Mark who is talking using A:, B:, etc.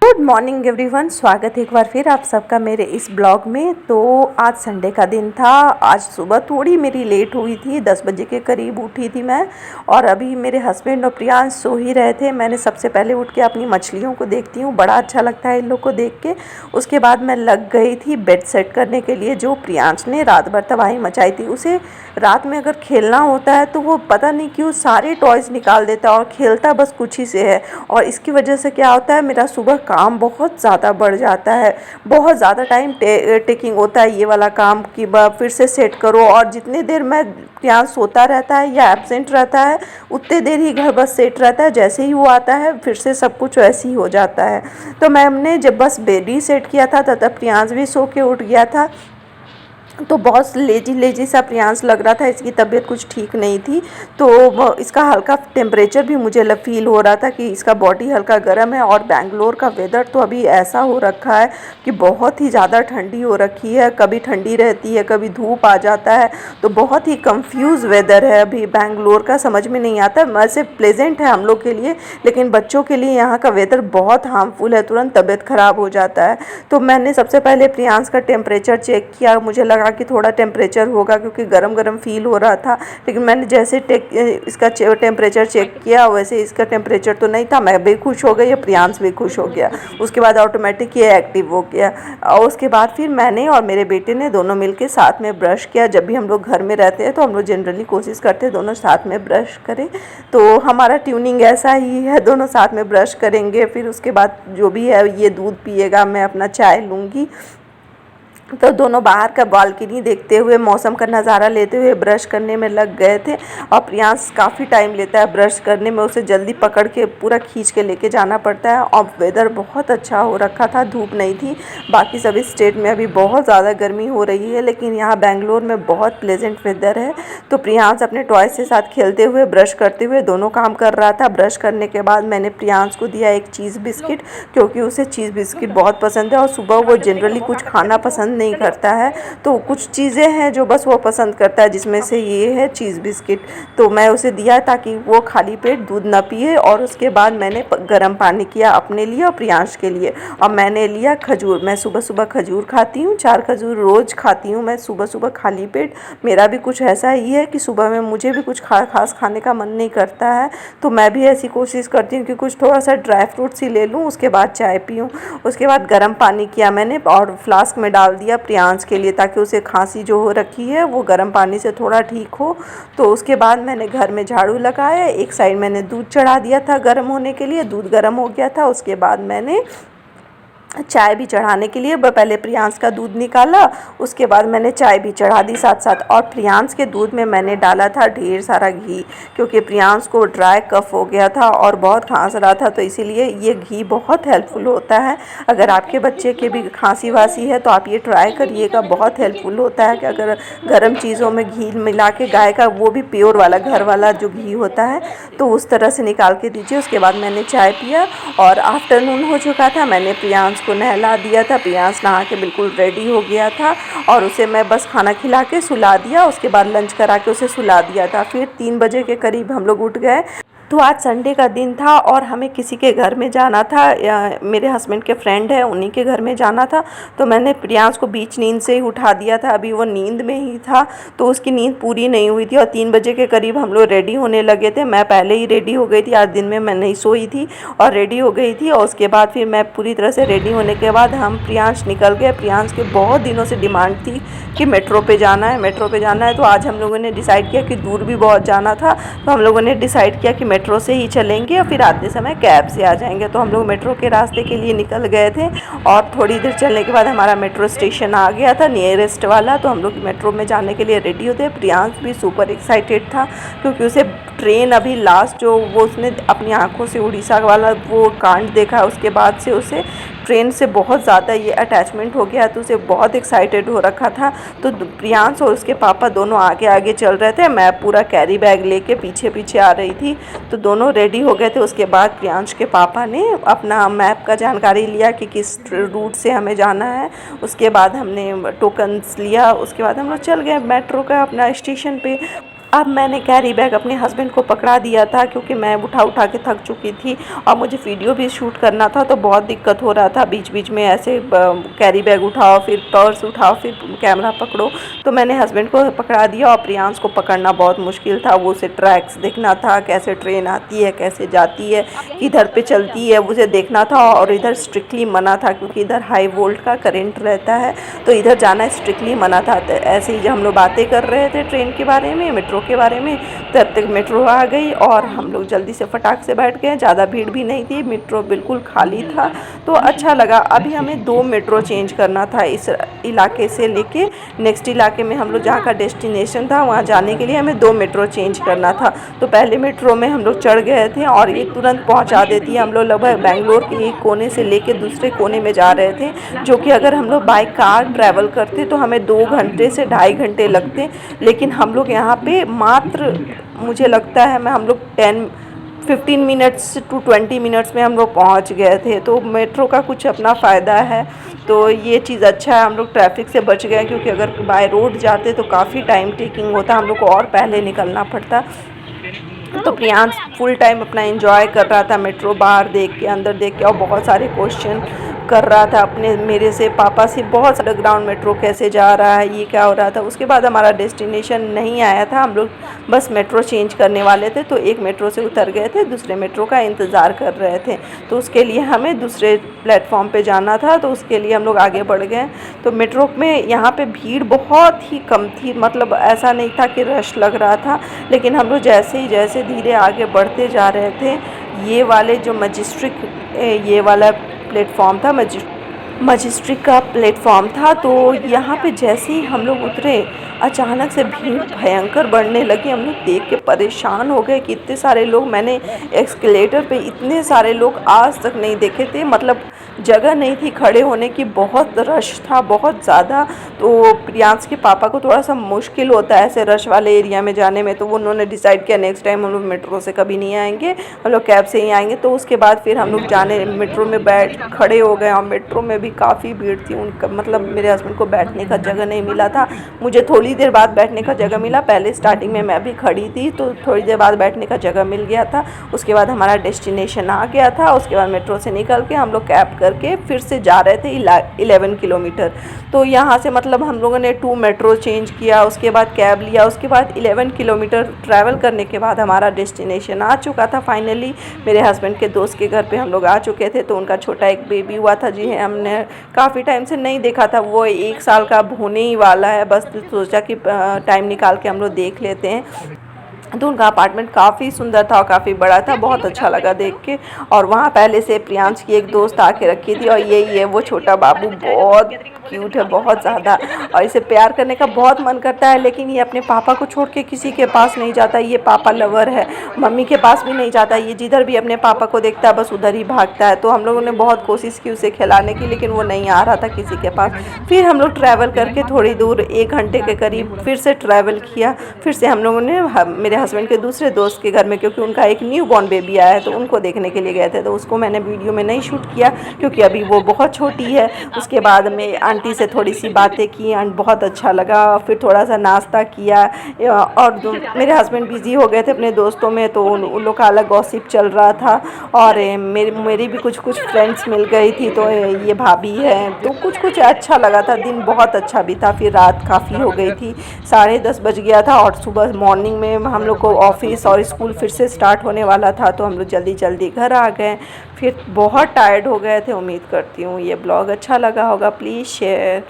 A: Good morning everyone. स्वागत है एक बार फिर आप सबका मेरे इस ब्लॉग में। तो आज संडे का दिन था। आज सुबह थोड़ी मेरी लेट हुई थी, 10 बजे के करीब उठी थी मैं। और अभी मेरे हस्बैंड और प्रियांश सो ही रहे थे। मैंने सबसे पहले उठ के अपनी मछलियों को देखती हूँ, बड़ा अच्छा लगता है इन लोग को देख के। उसके बाद मैं लग गई थी बेड सेट करने के लिए। जो प्रियांश ने रात भर तबाही मचाई थी, उसे रात में अगर खेलना होता है तो वो पता नहीं क्यों सारे टॉयज़ निकाल देता है और खेलता बस कुछ ही से है। और इसकी वजह से क्या होता है, मेरा सुबह काम बहुत ज़्यादा बढ़ जाता है। बहुत ज़्यादा टाइम टेकिंग होता है ये वाला काम कि फिर से सेट करो। और जितनी देर मैं यहाँ सोता रहता है या एब्सेंट रहता है, उतने देर ही घर बस सेट रहता है। जैसे ही वो आता है फिर से सब कुछ वैसे ही हो जाता है। तो मैंने जब बस बेड ही सेट किया था तब प्रियांश भी सो के उठ गया था। तो बहुत लेजी सा प्रियांश लग रहा था, इसकी तबीयत कुछ ठीक नहीं थी। तो इसका हल्का टेम्परेचर भी मुझे फील हो रहा था कि इसका बॉडी हल्का गर्म है। और बेंगलोर का वेदर तो अभी ऐसा हो रखा है कि बहुत ही ज़्यादा ठंडी हो रखी है। कभी ठंडी रहती है, कभी धूप आ जाता है। तो बहुत ही कंफ्यूज वेदर है अभी बेंगलोर का, समझ में नहीं आता। वैसे प्लेजेंट है हम लोग के लिए, लेकिन बच्चों के लिए यहाँ का वेदर बहुत हार्मफुल है, तुरंत तबीयत ख़राब हो जाता है। तो मैंने सबसे पहले प्रियांश का टेम्परेचर चेक किया। मुझे लगा कि थोड़ा टेम्परेचर होगा क्योंकि गरम गरम फील हो रहा था। लेकिन मैंने जैसे इसका टेम्परेचर चेक किया, वैसे इसका टेम्परेचर तो नहीं था। मैं भी खुश हो गई, प्रियांश भी खुश हो गया। उसके बाद ऑटोमेटिक ये एक्टिव हो गया। और उसके बाद फिर मैंने और मेरे बेटे ने दोनों मिलके साथ में ब्रश किया। जब भी हम लोग घर में रहते हैं तो हम लोग जनरली कोशिश करते हैं दोनों साथ में ब्रश करें। तो हमारा ट्यूनिंग ऐसा ही है, दोनों साथ में ब्रश करेंगे। फिर उसके बाद जो भी है ये दूध पिएगा, मैं अपना चाय लूँगी। तो दोनों बाहर का बालकनी देखते हुए, मौसम का नज़ारा लेते हुए ब्रश करने में लग गए थे। और प्रियांश काफ़ी टाइम लेता है ब्रश करने में, उसे जल्दी पकड़ के पूरा खींच के लेके जाना पड़ता है। और वेदर बहुत अच्छा हो रखा था, धूप नहीं थी। बाकी सभी स्टेट में अभी बहुत ज़्यादा गर्मी हो रही है, लेकिन यहाँ बेंगलोर में बहुत प्लेजेंट वेदर है। तो प्रियांश अपने टॉयज़ के साथ खेलते हुए, ब्रश करते हुए दोनों काम कर रहा था। ब्रश करने के बाद मैंने प्रियांश को दिया एक चीज़ बिस्किट, क्योंकि उसे चीज़ बिस्किट बहुत पसंद है। और सुबह वो जनरली कुछ खाना पसंद नहीं करता है, तो कुछ चीज़ें हैं जो बस वो पसंद करता है, जिसमें से ये है चीज़ बिस्किट। तो मैं उसे दिया ताकि वो खाली पेट दूध ना पिए। और उसके बाद मैंने गर्म पानी किया अपने लिए और प्रियांश के लिए। और मैंने लिया खजूर। मैं सुबह सुबह खजूर खाती हूँ, 4 खजूर रोज़ खाती हूँ मैं सुबह सुबह खाली पेट। मेरा भी कुछ ऐसा ही है कि सुबह में मुझे भी कुछ खास खाने का मन नहीं करता है, तो मैं भी ऐसी कोशिश करती हूँ कि कुछ थोड़ा सा ड्राई फ्रूट्स ही ले लूँ, उसके बाद चाय पीऊँ। उसके बाद गर्म पानी किया मैंने और फ्लास्क में डाल दिया प्रियांश के लिए, ताकि उसे खांसी जो हो रखी है वो गर्म पानी से थोड़ा ठीक हो। तो उसके बाद मैंने घर में झाड़ू लगाया। एक साइड मैंने दूध चढ़ा दिया था गर्म होने के लिए, दूध गर्म हो गया था। उसके बाद मैंने चाय भी चढ़ाने के लिए पहले प्रियांश का दूध निकाला, उसके बाद मैंने चाय भी चढ़ा दी साथ साथ। और प्रियांश के दूध में मैंने डाला था ढेर सारा घी, क्योंकि प्रियांश को ड्राई कफ हो गया था और बहुत खांस रहा था। तो इसीलिए ये घी बहुत हेल्पफुल होता है। अगर आपके बच्चे के भी खांसी वासी है तो आप ये ट्राई करिएगा, बहुत हेल्पफुल होता है। कि अगर गर्म चीज़ों में घी मिला के, गाय का वो भी प्योर वाला घर वाला जो घी होता है, तो उस तरह से निकाल के दीजिए। उसके बाद मैंने चाय पिया और आफ्टरनून हो चुका था। मैंने प्रियांश को नहला दिया था। प्रियांश नहा के बिल्कुल रेडी हो गया था और उसे मैं बस खाना खिला के सुला दिया। उसके बाद लंच करा के उसे सुला दिया था। फिर 3 बजे के करीब हम लोग उठ गए। तो आज संडे का दिन था और हमें किसी के घर में जाना था, मेरे हस्बैंड के फ्रेंड है, उन्हीं के घर में जाना था। तो मैंने प्रियांश को बीच नींद से ही उठा दिया था। अभी वो नींद में ही था, तो उसकी नींद पूरी नहीं हुई थी। और 3 बजे के करीब हम लोग रेडी होने लगे थे। मैं पहले ही रेडी हो गई थी, आज दिन में मैं नहीं सोई थी और रेडी हो गई थी। और उसके बाद फिर मैं पूरी तरह से रेडी होने के बाद हम प्रियांश निकल गए। प्रियांश के बहुत दिनों से डिमांड थी कि मेट्रो पे जाना है, मेट्रो पे जाना है। तो आज हम लोगों ने डिसाइड किया कि दूर भी बहुत जाना था, तो हम लोगों ने डिसाइड किया कि मेट्रो से ही चलेंगे और फिर आते समय कैब से आ जाएंगे। तो हम लोग मेट्रो के रास्ते के लिए निकल गए थे और थोड़ी देर चलने के बाद हमारा मेट्रो स्टेशन आ गया था, नियरेस्ट वाला। तो हम लोग मेट्रो में जाने के लिए रेडी होते। प्रियांश भी सुपर एक्साइटेड था, क्योंकि उसे ट्रेन अभी लास्ट जो वो उसने अपनी आंखों से उड़ीसा वाला वो कांड देखा, उसके बाद से उसे ट्रेन से बहुत ज़्यादा ये अटैचमेंट हो गया। तो उसे बहुत एक्साइटेड हो रखा था। तो प्रियांश और उसके पापा दोनों आगे आगे चल रहे थे, मैं पूरा कैरी बैग लेके पीछे पीछे आ रही थी। तो दोनों रेडी हो गए थे। उसके बाद प्रियांश के पापा ने अपना मैप का जानकारी लिया कि किस रूट से हमें जाना है। उसके बाद हमने टोकन्स लिया। उसके बाद हम लोग चल गए मेट्रो का अपना स्टेशन पे। अब मैंने कैरी बैग अपने हस्बैंड को पकड़ा दिया था क्योंकि मैं उठा उठा के थक चुकी थी और मुझे वीडियो भी शूट करना था, तो बहुत दिक्कत हो रहा था। बीच बीच में ऐसे कैरी बैग उठाओ, फिर पर्स उठाओ, फिर कैमरा पकड़ो, तो मैंने हस्बैंड को पकड़ा दिया। और प्रियांश को पकड़ना बहुत मुश्किल था। वो उसे ट्रैक्स देखना था, कैसे ट्रेन आती है, कैसे जाती है, किधर पे चलती है, उसे देखना था। और इधर स्ट्रिक्टली मना था क्योंकि इधर हाई वोल्ट का करंट रहता है, तो इधर जाना स्ट्रिक्टली मना था। तो ऐसे ही जब हम लोग बातें कर रहे थे ट्रेन के बारे में, मेट्रो के बारे में, तब तक मेट्रो आ गई और हम लोग जल्दी से फटाक से बैठ गए। ज़्यादा भीड़ भी नहीं थी, मेट्रो बिल्कुल खाली था, तो अच्छा लगा। अभी हमें 2 मेट्रो चेंज करना था इस इलाके से लेके नेक्स्ट इलाके में। हम लोग जहाँ का डेस्टिनेशन था वहाँ जाने के लिए हमें 2 मेट्रो चेंज करना था। तो पहले मेट्रो में हम लोग चढ़ गए थे और ये तुरंत पहुँचा देती है। हम लोग लगभग बेंगलोर के एक कोने से लेके दूसरे कोने में जा रहे थे, जो कि अगर हम लोग बाई कार ट्रैवल करते तो हमें 2 घंटे से 2.5 घंटे लगते, लेकिन हम लोग यहाँ पे मात्र, मुझे लगता है मैं हम लोग 15 मिनट्स टू 20 मिनट्स में हम लोग पहुँच गए थे। तो मेट्रो का कुछ अपना फ़ायदा है, तो ये चीज़ अच्छा है। हम लोग ट्रैफिक से बच गए क्योंकि अगर बाय रोड जाते तो काफ़ी टाइम टेकिंग होता, हम लोग को और पहले निकलना पड़ता। तो प्रियांश फुल टाइम अपना एंजॉय कर रहा था, मेट्रो बाहर देख के, अंदर देख के, और बहुत सारे क्वेश्चन कर रहा था अपने मेरे से, पापा से, बहुत सारा ग्राउंड मेट्रो कैसे जा रहा है, ये क्या हो रहा था। उसके बाद हमारा डेस्टिनेशन नहीं आया था, हम लोग बस मेट्रो चेंज करने वाले थे, तो एक मेट्रो से उतर गए थे, दूसरे मेट्रो का इंतज़ार कर रहे थे। तो उसके लिए हमें दूसरे प्लेटफॉर्म पे जाना था, तो उसके लिए हम लोग आगे बढ़ गए। तो मेट्रो में यहाँ पे भीड़ बहुत ही कम थी, मतलब ऐसा नहीं था कि रश लग रहा था, लेकिन हम लोग जैसे धीरे आगे बढ़ते जा रहे थे, ये वाले जो मजिस्ट्रिक, ये वाला प्लेटफॉर्म था, मजिस्ट्रिक का प्लेटफॉर्म था। तो यहाँ पे जैसे ही हम लोग उतरे, अचानक से भीड़ भयंकर बढ़ने लगी। हम लोग देख के परेशान हो गए कि इतने सारे लोग, मैंने एस्केलेटर पे इतने सारे लोग आज तक नहीं देखे थे, मतलब जगह नहीं थी खड़े होने की, बहुत रश था, बहुत ज़्यादा। तो प्रियांश के पापा को थोड़ा सा मुश्किल होता है ऐसे रश वाले एरिया में जाने में, तो उन्होंने डिसाइड किया नेक्स्ट टाइम हम लोग मेट्रो से कभी नहीं आएंगे, हम लोग कैब से ही आएंगे। तो उसके बाद फिर हम लोग मेट्रो में बैठ खड़े हो गए, और मेट्रो में भी काफ़ी भीड़ थी। उनका मतलब मेरे हस्बैंड को बैठने का जगह नहीं मिला था, मुझे थोड़ी देर बाद बैठने का जगह मिला। पहले स्टार्टिंग में मैं भी खड़ी थी, तो थोड़ी देर बाद बैठने का जगह मिल गया था। उसके बाद हमारा डेस्टिनेशन आ गया था। उसके बाद मेट्रो से निकल के हम लोग कैब करके फिर से जा रहे थे 11 किलोमीटर। तो यहाँ से मतलब हम लोगों ने 2 मेट्रो चेंज किया, उसके बाद कैब लिया, उसके बाद 11 किलोमीटर ट्रैवल करने के बाद हमारा डेस्टिनेशन आ चुका था फाइनली। मेरे हस्बैंड के दोस्त के घर पे हम लोग आ चुके थे, तो उनका छोटा एक बेबी हुआ था जी, हमने काफ़ी टाइम से नहीं देखा था, वो 1 साल का अब होने ही वाला है, बस सोचा कि टाइम निकाल के हम लोग देख लेते हैं। तो उनका अपार्टमेंट काफ़ी सुंदर था और काफ़ी बड़ा था, बहुत अच्छा लगा देख के। और वहाँ पहले से प्रियांश की एक दोस्त आके रखी थी, और यही है वो छोटा बाबू, बहुत क्यूट है, बहुत ज़्यादा, और इसे प्यार करने का बहुत मन करता है, लेकिन ये अपने पापा को छोड़ के किसी के पास नहीं जाता। ये पापा लवर है, मम्मी के पास भी नहीं जाता, ये जिधर भी अपने पापा को देखता है बस उधर ही भागता है। तो हम लोगों ने बहुत कोशिश की उसे खिलाने की, लेकिन वो नहीं आ रहा था किसी के पास। फिर हम लोग ट्रैवल करके थोड़ी दूर, 1 घंटे के करीब फिर से ट्रैवल किया। फिर से हम लोगों ने मेरे हस्बैंड के दूसरे दोस्त के घर में, क्योंकि उनका एक न्यू बॉर्न बेबी आया है, तो उनको देखने के लिए गए थे। तो उसको मैंने वीडियो में नहीं शूट किया क्योंकि अभी वो बहुत छोटी है। उसके बाद में आंटी से थोड़ी सी बातें की एंड बहुत अच्छा लगा। फिर थोड़ा सा नाश्ता किया, और मेरे हस्बैंड बिज़ी हो गए थे अपने दोस्तों में, तो उन लोग का अलग गॉसिप चल रहा था। और मेरी भी कुछ फ्रेंड्स मिल गई थी, तो ये भाभी है, तो कुछ अच्छा लगा था, दिन बहुत अच्छा भी था। फिर रात काफ़ी हो गई थी, 10:30 बज गया था, और सुबह मॉर्निंग में हम लोग को ऑफिस और स्कूल फिर से स्टार्ट होने वाला था, तो हम लोग जल्दी घर आ गए। फिर बहुत टायर्ड हो गए थे। उम्मीद करती हूँ ये ब्लॉग अच्छा लगा होगा, प्लीज़ शेयर।